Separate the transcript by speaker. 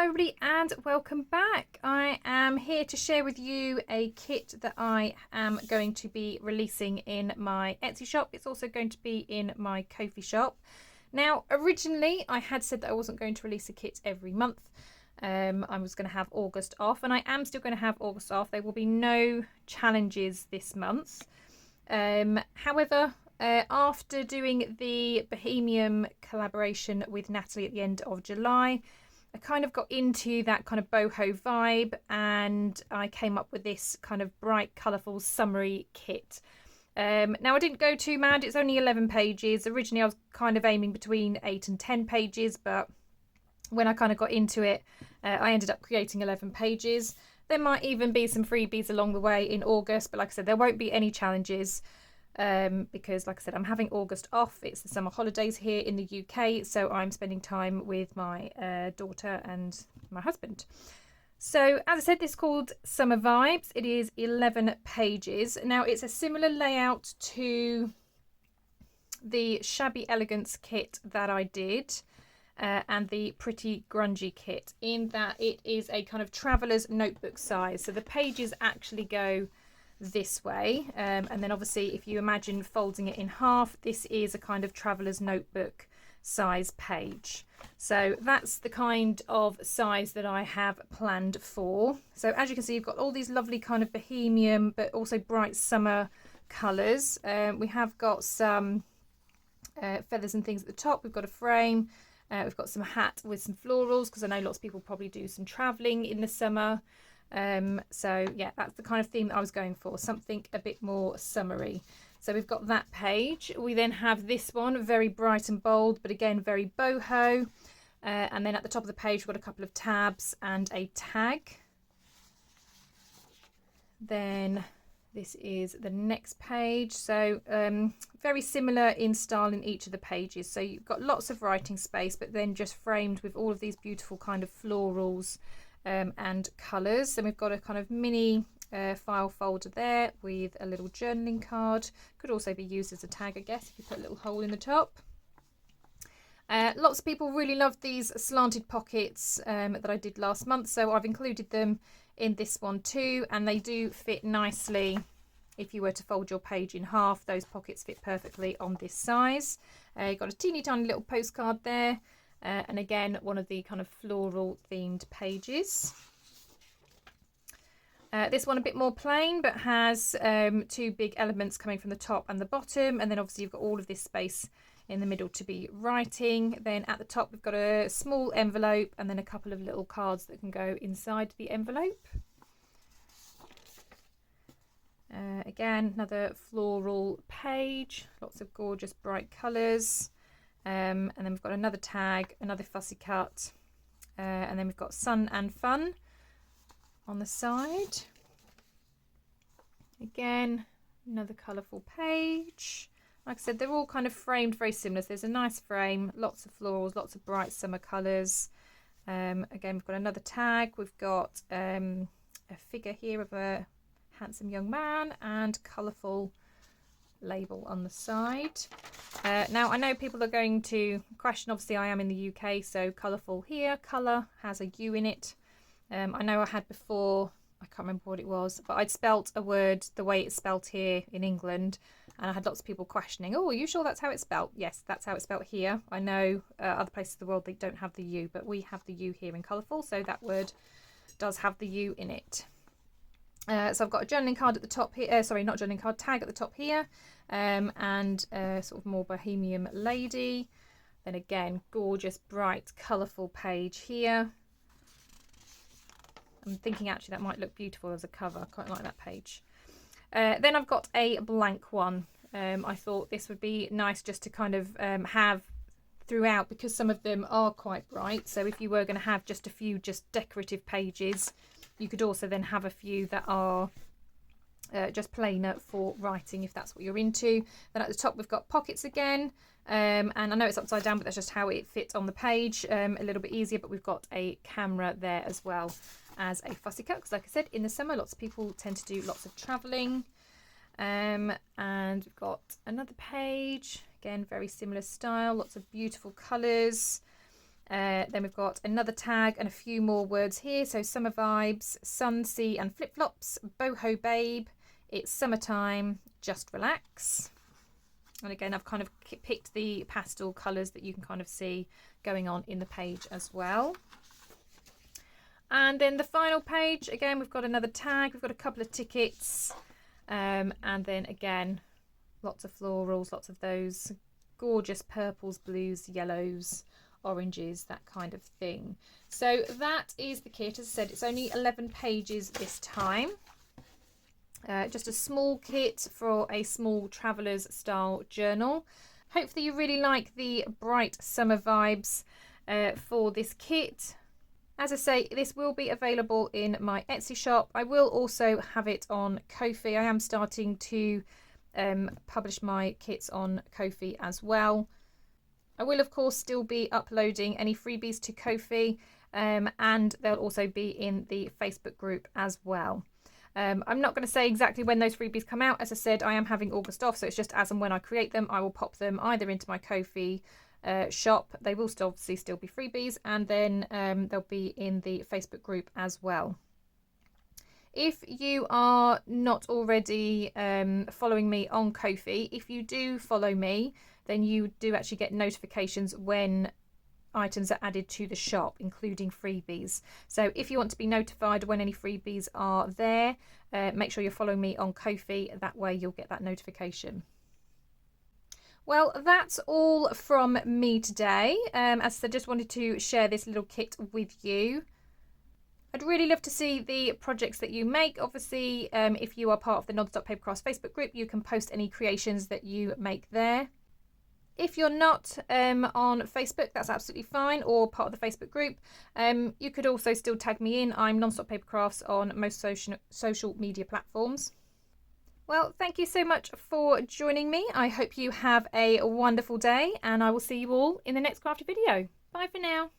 Speaker 1: Hello everybody and welcome back. I am here to share with you a kit that I am going to be releasing in my Etsy shop. It's also going to be in my Ko-fi shop. Now originally I had said that I wasn't going to release a kit every month. I was going to have August off, and I am still going to have August off. There will be no challenges this month. However, after doing the Bohemian collaboration with Natalie at the end of July, I kind of got into that kind of boho vibe, and I came up with this kind of bright, colourful, summery kit. Now I didn't go too mad, it's only 11 pages. Originally I was kind of aiming between 8 and 10 pages, but when I kind of got into it, I ended up creating 11 pages. There might even be some freebies along the way in August, but like I said, there won't be any challenges. Because like I said, I'm having August off. It's the summer holidays here in the UK, so I'm spending time with my daughter and my husband. So as I said, this is called Summer Vibes. It is 11 pages. Now it's a similar layout to the Shabby Elegance kit that I did and the Pretty Grungy kit, in that it is a kind of traveller's notebook size. So the pages actually go this way, and then obviously if you imagine folding it in half, this is a kind of traveller's notebook size page. So that's the kind of size that I have planned for. So as you can see, you've got all these lovely kind of bohemian but also bright summer colours. We have got some feathers and things at the top. We've got a frame, we've got some hat with some florals, because I know lots of people probably do some travelling in the summer. So yeah, that's the kind of theme that I was going for, something a bit more summery. So we've got that page. We then have this one, very bright and bold, but again very boho. And then at the top of the page we've got a couple of tabs and a tag. Then this is the next page. So very similar in style in each of the pages. So you've got lots of writing space, but then just framed with all of these beautiful kind of florals and colours. Then we've got a kind of mini file folder there with a little journaling card. Could also be used as a tag, I guess, if you put a little hole in the top. Lots of people really love these slanted pockets that I did last month, so I've included them in this one too, and they do fit nicely. If you were to fold your page in half, those pockets fit perfectly on this size. You've got a teeny tiny little postcard there. And again, one of the kind of floral themed pages. This one a bit more plain, but has two big elements coming from the top and the bottom. And then obviously you've got all of this space in the middle to be writing. Then at the top we've got a small envelope and then a couple of little cards that can go inside the envelope. Again, another floral page, lots of gorgeous bright colours. And then we've got another tag, another fussy cut, and then we've got sun and fun on the side. Again, another colourful page. Like I said, they're all kind of framed very similar. So there's a nice frame, lots of florals, lots of bright summer colours. Again, we've got another tag. We've got a figure here of a handsome young man and colourful label on the side. Now I know people are going to question, obviously I am in the UK, so colourful here, colour has a U in it. I know I had before, I can't remember what it was, but I'd spelt a word the way it's spelt here in England, and I had lots of people questioning, oh, are you sure that's how it's spelt? Yes, that's how it's spelt here. I know other places of the world they don't have the U, but we have the U here in colourful, so that word does have the U in it. So I've got a journaling card at the top here, sorry, not journaling card, tag at the top here, and sort of more bohemian lady. Then again, gorgeous, bright, colourful page here. I'm thinking actually that might look beautiful as a cover. I quite like that page. Then I've got a blank one. I thought this would be nice just to kind of have throughout, because some of them are quite bright. So if you were going to have just a few just decorative pages, you could also then have a few that are just plainer for writing, if that's what you're into. Then at the top we've got pockets again, and I know it's upside down, but that's just how it fits on the page, a little bit easier. But we've got a camera there as well as a fussy cut, because like I said, in the summer lots of people tend to do lots of travelling. And we've got another page, again very similar style, lots of beautiful colours. Then we've got another tag and a few more words here. So summer vibes, sun, sea and flip-flops, boho babe, it's summertime, just relax. And again, I've kind of picked the pastel colours that you can kind of see going on in the page as well. And then the final page, again, we've got another tag, we've got a couple of tickets, and then again, lots of florals, lots of those gorgeous purples, blues, yellows, oranges, that kind of thing. So that is the kit. As I said, it's only 11 pages this time. Just a small kit for a small traveller's style journal. Hopefully you really like the bright summer vibes for this kit. As I say, this will be available in my Etsy shop. I will also have it on Ko-fi. I am starting to publish my kits on Ko-fi as well. I will of course still be uploading any freebies to Ko-fi, and they'll also be in the Facebook group as well. I'm not going to say exactly when those freebies come out. As I said, I am having August off, so it's just as and when I create them, I will pop them either into my Ko-fi shop. They will obviously still be freebies, and then they'll be in the Facebook group as well. If you are not already following me on Ko-fi, if you do follow me, then you do actually get notifications when items are added to the shop, including freebies. So if you want to be notified when any freebies are there, make sure you're following me on Ko-fi. That way you'll get that notification. Well, that's all from me today. As I said, just wanted to share this little kit with you. I'd really love to see the projects that you make. Obviously, if you are part of the Non-Stop Papercrafts Facebook group, you can post any creations that you make there. If you're not on Facebook, that's absolutely fine, or part of the Facebook group. You could also still tag me in. I'm Non-Stop Papercrafts on most social media platforms. Well, thank you so much for joining me. I hope you have a wonderful day, and I will see you all in the next crafty video. Bye for now.